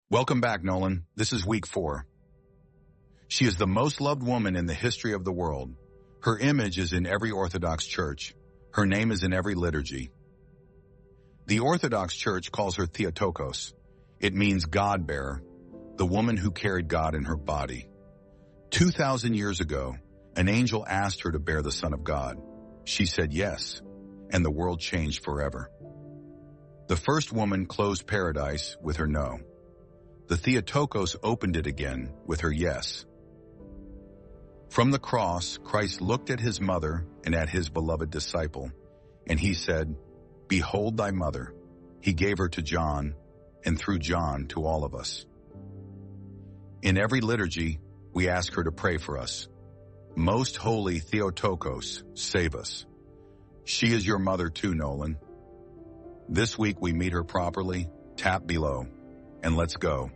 Welcome back, Nolan. This is week 4. She is the most loved woman in the history of the world. Her image is in every Orthodox church. Her name is in every liturgy. The Orthodox Church calls her Theotokos. It means God-bearer, the woman who carried God in her body. 2,000 years ago, an angel asked her to bear the Son of God. She said yes, and the world changed forever. The first woman closed paradise with her no. The Theotokos opened it again with her yes. From the cross, Christ looked at his mother and at his beloved disciple, and he said, "Behold thy mother." He gave her to John, and through John to all of us. In every liturgy, we ask her to pray for us. Most holy Theotokos, save us. She is your mother too, Nolan. This week we meet her properly. Tap below, and let's go.